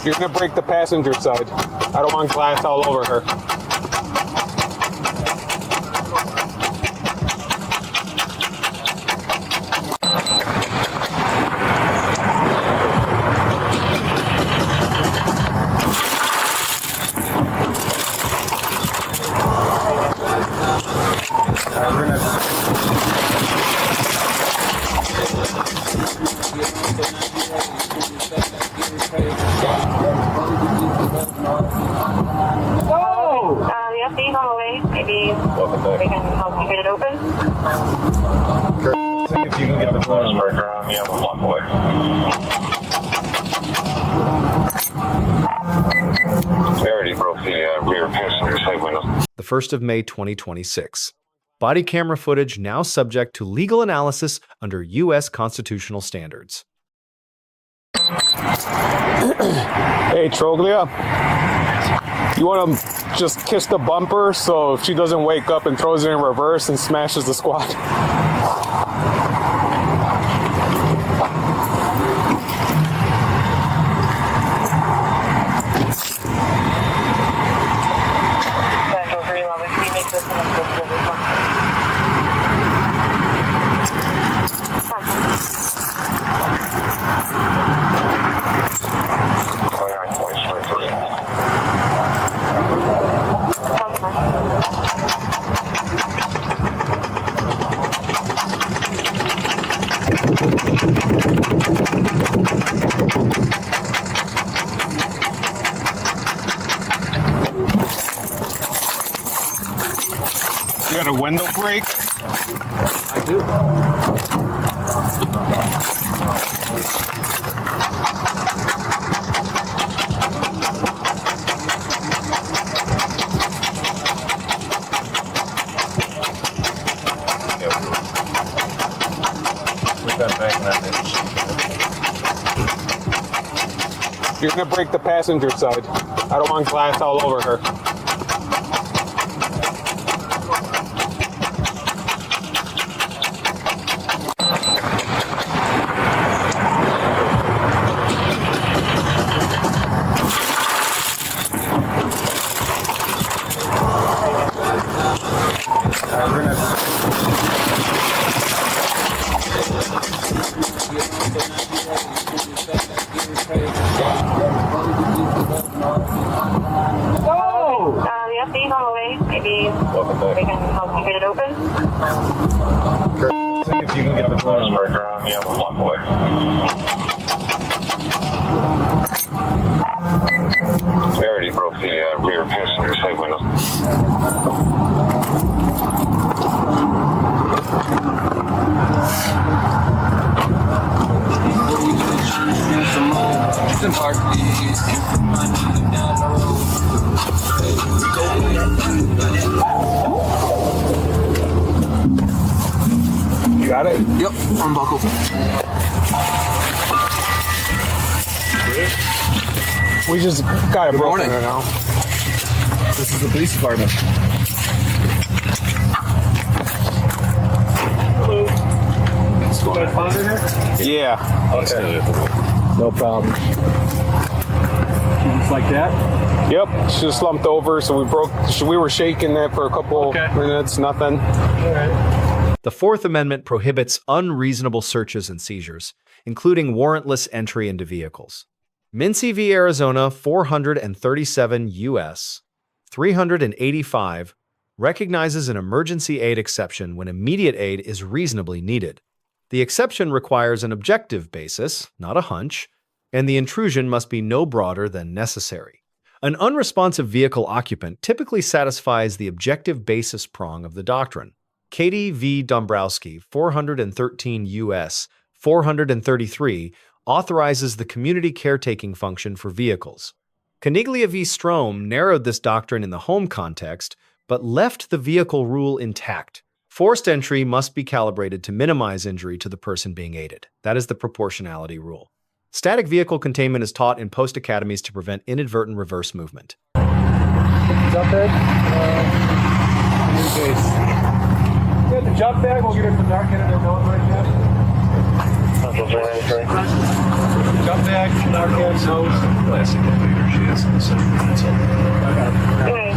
You're gonna break the passenger side. I don't want glass all over her. Yes, he's on the way. Maybe we can help you get it open. See if you can get the phone number around. Yeah, we'll walk away. We already broke the rear passenger side window. The 1st of May 2026. Body camera footage now subject to legal analysis under U.S. constitutional standards. Hey, Troglia. You want to just kiss the bumper so she doesn't wake up and throws it in reverse and smashes the squad? You got a window break? I do. You're gonna break the passenger side. I don't want glass all over her. Yes, he's on the way. Maybe we can help you get it open. See if you can get the phone number around. Yeah, we'll walk away. We already broke the rear passenger side window. You got it? Yep, unbuckled. We just got it broken morning. right now. This is the police department. Hello. Yeah. Okay. No problem. Just like that? Yep. She just slumped over, so we were shaking that for a couple minutes, nothing. All right. The Fourth Amendment prohibits unreasonable searches and seizures, including warrantless entry into vehicles. Mincey v. Arizona 437 U.S. 385 recognizes an emergency aid exception when immediate aid is reasonably needed. The exception requires an objective basis, not a hunch, and the intrusion must be no broader than necessary. An unresponsive vehicle occupant typically satisfies the objective basis prong of the doctrine. Katie v. Dombrowski, 413 U.S. 433, authorizes the community caretaking function for vehicles. Coniglia v. Strom narrowed this doctrine in the home context, but left the vehicle rule intact. Forced entry must be calibrated to minimize injury to the person being aided. That is the proportionality rule. Static vehicle containment is taught in post academies to prevent inadvertent reverse movement. Jump bag? New base. Get the jump bag, we'll get it from dark end of their nose right now. Come back, narcotics, nose. Classic elevator she has in the center console. Okay.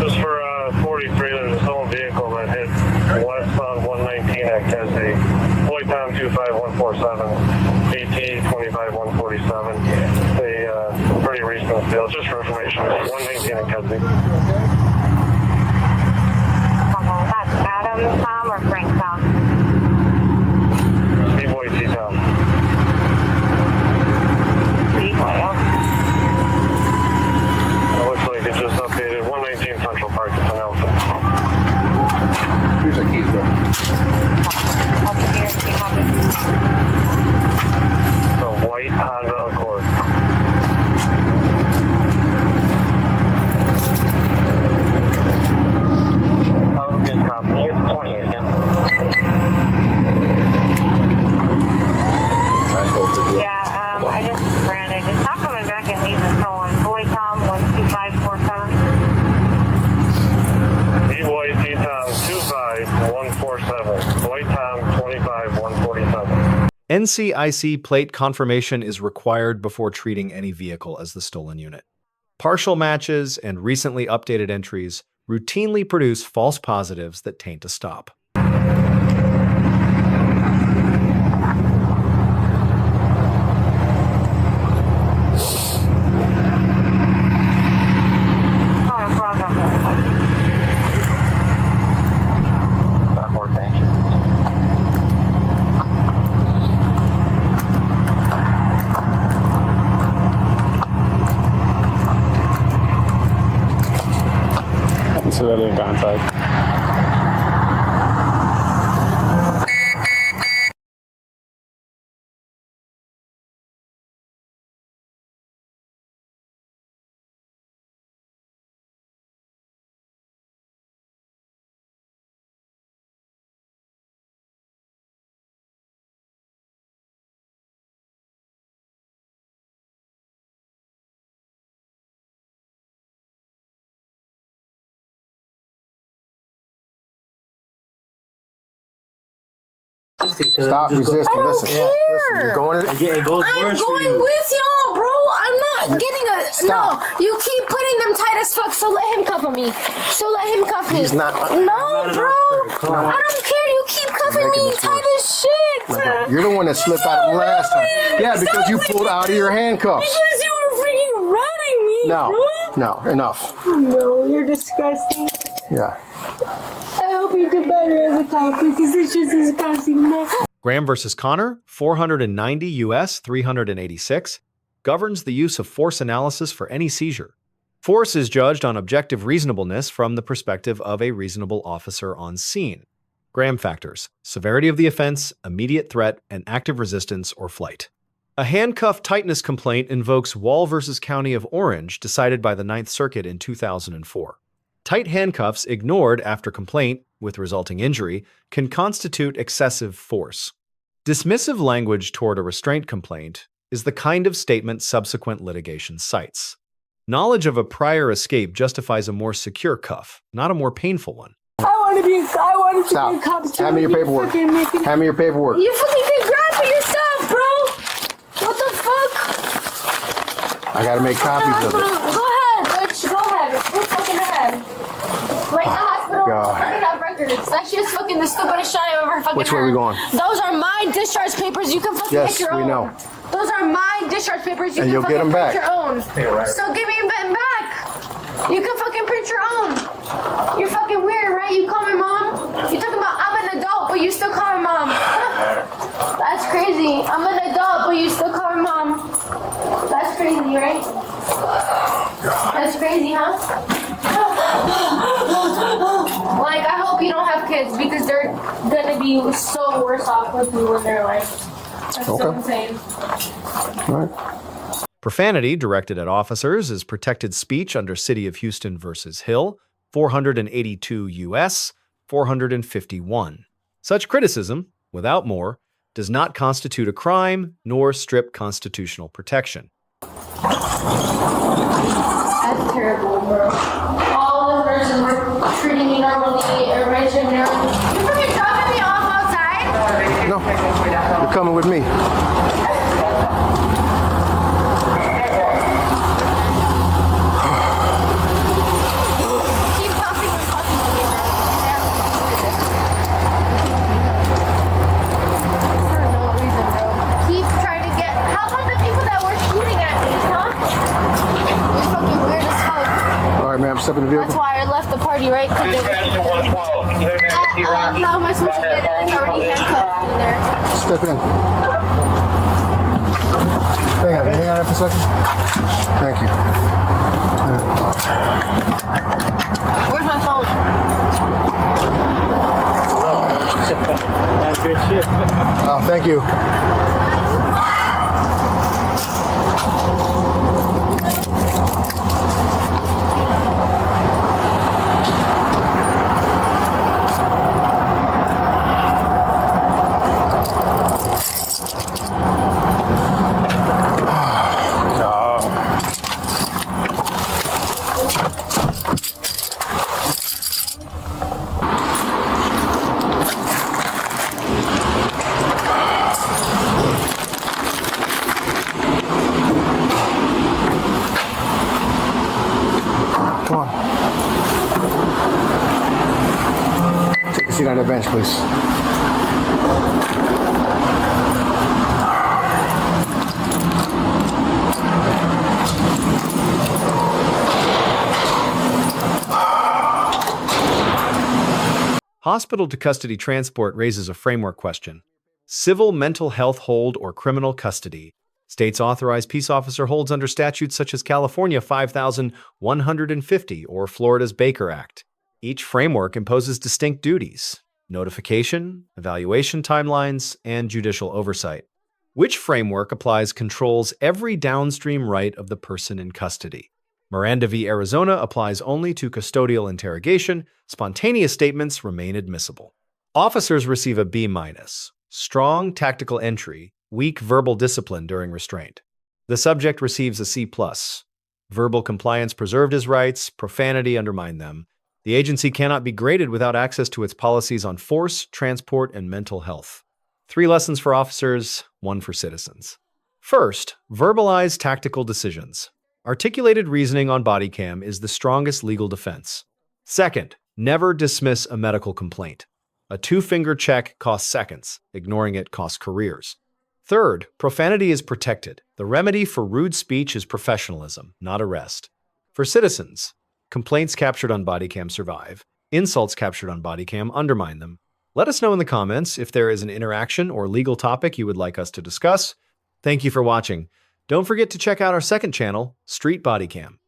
Just for 43, there's a stolen vehicle that hit westbound 119 at Kesey. Boy Tom 25147, AT 25147. A pretty recent deal, just for information. 119 at Kesey. That's Adam Tom or Frank Tom? B-Boy T-Tom. It looks like it just updated 119 Central Park. It's announcement. Here's our keys, bro. The white Honda Accord. I'll get a copy. Here's 20 again. Yeah, I just ran it. It's not coming back and leaving stolen. Boy Tom 12547. B-Boy T-Tom 25147. Boy Tom 25147. NCIC plate confirmation is required before treating any vehicle as the stolen unit. Partial matches and recently updated entries routinely produce false positives that taint a stop. Civilian contact. Stop resisting. Listen, you're going. It goes I'm worse for going you. with y'all, bro. I'm not getting a. Stop. No, you keep putting them tight as fuck, so let him cuff me. So let him cuff me. He's not. No, bro. I don't care. You keep cuffing making me this tight as shit. You're the one that slipped out last time. Yeah, because you pulled out of your handcuffs. Because you were freaking running me, No, bro. no, enough. No, you're disgusting. Yeah. I hope you do better as a cop because it's just disgusting. Graham versus Connor, 490 U.S. 386, governs the use of force analysis for any seizure. Force is judged on objective reasonableness from the perspective of a reasonable officer on scene. Graham factors: severity of the offense, immediate threat, and active resistance or flight. A handcuff-tightness complaint invokes Wall versus County of Orange, decided by the Ninth Circuit in 2004. Tight handcuffs ignored after complaint, with resulting injury, can constitute excessive force. Dismissive language toward a restraint complaint is the kind of statement subsequent litigation cites. Knowledge of a prior escape justifies a more secure cuff, not a more painful one. I want to be a Stop. cop. Hand me your paperwork. Hand me your paperwork. You fucking can grab for yourself, bro. What the fuck? I gotta make copies of it. Go ahead, bitch. Go ahead. Go fucking ahead. Right in the hospital. God. Fucking have records. That shit's fucking the stupidest shit I ever fucking Which way heard. we going? Those are my discharge papers. You can fucking Yes, pick your we own. know. Those are my discharge papers. You And can you'll fucking get 'em print back. your own. So give me them back. You can fucking print your own. You're fucking weird, right? You call my mom. You talking about I'm an adult, but you still call my mom. That's crazy. I'm an adult, but you still call my mom. That's crazy, right? That's crazy, huh? Like, I hope you don't have kids because they're gonna be so worse off with you when they're like, that's so insane. All right. Profanity directed at officers is protected speech under City of Houston versus Hill, 482 U.S. 451. Such criticism, without more, does not constitute a crime nor strip constitutional protection. That's terrible, bro. All the nurses were treating me normally, everybody should know. You fucking dropping me off outside? No, you're coming with me. Keep talking and talking to me, bro. For no reason, bro. Keep trying to get. How about the people that were shooting at me, huh? You're fucking weird as fuck. All right, ma'am, step in the vehicle. That's why I left the party, right? How am I supposed to get in? It's already handcuffed in there. Step in. Hang on for a second. Thank you. Where's my phone? That's good shit. Oh, thank you. Come on. Take a seat on the bench, please. Hospital to custody transport raises a framework question. Civil mental health hold or criminal custody. States authorized peace officer holds under statutes such as California 5150 or Florida's Baker Act. Each framework imposes distinct duties: notification, evaluation timelines, and judicial oversight. Which framework controls every downstream right of the person in custody? Miranda v. Arizona applies only to custodial interrogation. Spontaneous statements remain admissible. Officers receive a B-. Strong tactical entry, weak verbal discipline during restraint. The subject receives a C+. Verbal compliance preserved his rights, profanity undermined them. The agency cannot be graded without access to its policies on force, transport, and mental health. 3 lessons for officers, 1 for citizens. First, verbalize tactical decisions. Articulated reasoning on bodycam is the strongest legal defense. Second, never dismiss a medical complaint. A 2-finger check costs seconds. Ignoring it costs careers. Third, profanity is protected. The remedy for rude speech is professionalism, not arrest. For citizens, complaints captured on bodycam survive. Insults captured on bodycam undermine them. Let us know in the comments if there is an interaction or legal topic you would like us to discuss. Thank you for watching. Don't forget to check out our second channel, Street Bodycam.